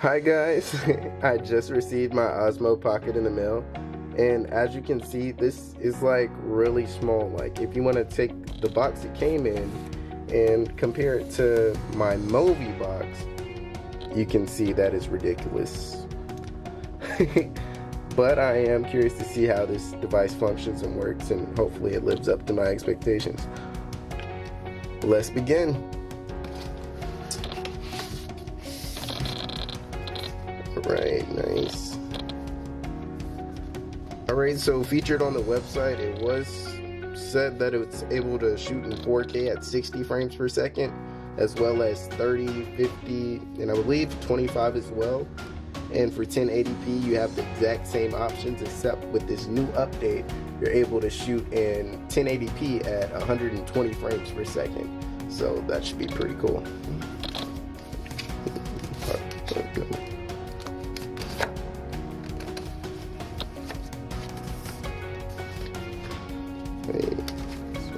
Hi guys, I just received my Osmo Pocket in the mail, and as you can see, this is like really small. Like if you want to take the box it came in and compare it to my Movi box, you can see that is ridiculous. But I am curious to see how this device functions and works, and hopefully it lives up to my expectations. Let's begin. Alright, nice. Alright, so featured on the website, it was said that it's able to shoot in 4K at 60 frames per second, as well as 30, 50, and I believe 25 as well. And for 1080p, you have the exact same options, except with this new update, you're able to shoot in 1080p at 120 frames per second. So that should be pretty cool.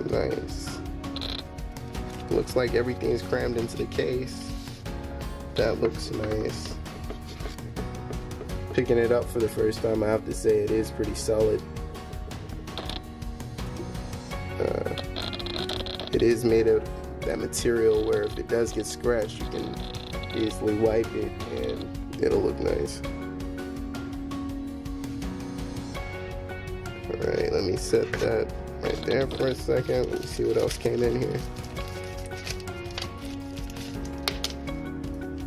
Nice. Looks like everything's crammed into the case. That looks nice. Picking it up for the first time, I have to say it is pretty solid. It is made of that material where if it does get scratched, you can easily wipe it and it'll look nice. Alright, let me set that right there for a second. Let me see what else came in here.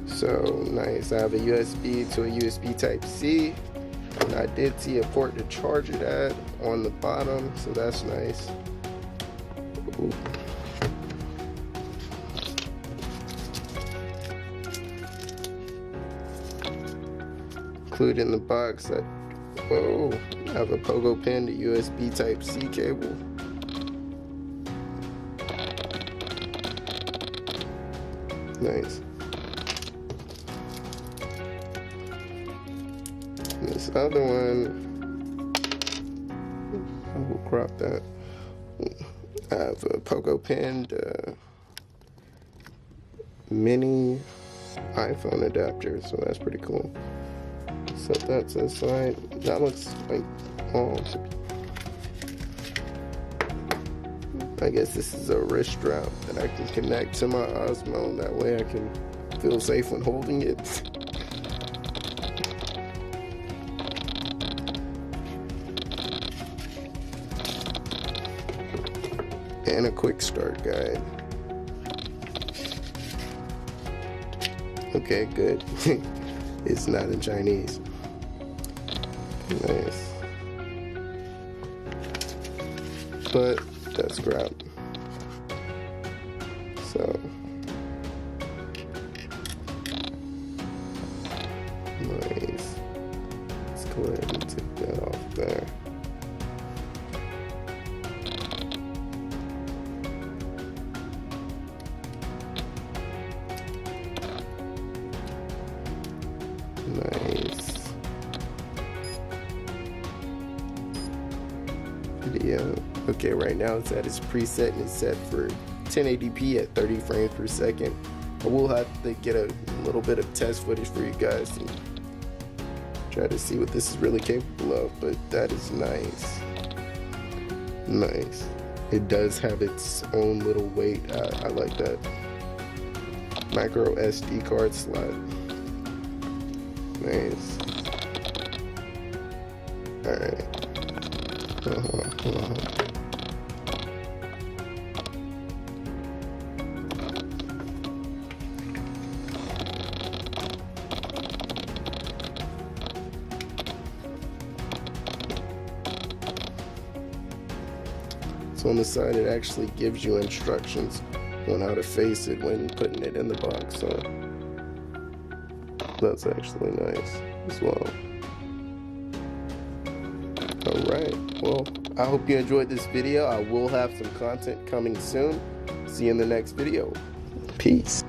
So nice, I have a USB to a USB Type-C, and I did see a port to charge it at on the bottom, so that's nice. Ooh. Included in the box, I have a pogo pin to USB Type-C cable. Nice. This other one, I will crop that. I have a pogo pin, mini iPhone adapter, so that's pretty cool. Set that to the side. That looks like, oh, I guess this is a wrist strap that I can connect to my Osmo. That way I can feel safe when holding it. And a quick start guide. Okay, good. It's not in Chinese. Nice. But that's crap. So nice. Let's go ahead and take that off there. Nice. Video. Okay, right now it's at its preset and it's set for 1080p at 30 frames per second. I will have to get a little bit of test footage for you guys and try to see what this is really capable of, but that is nice. Nice. It does have its own little weight. I like that. Micro SD card slot. Nice. Alright. So on the side it actually gives you instructions on how to face it when putting it in the box, so that's actually nice as well. Alright, well, I hope you enjoyed this video. I will have some content coming soon. See you in the next video. Peace.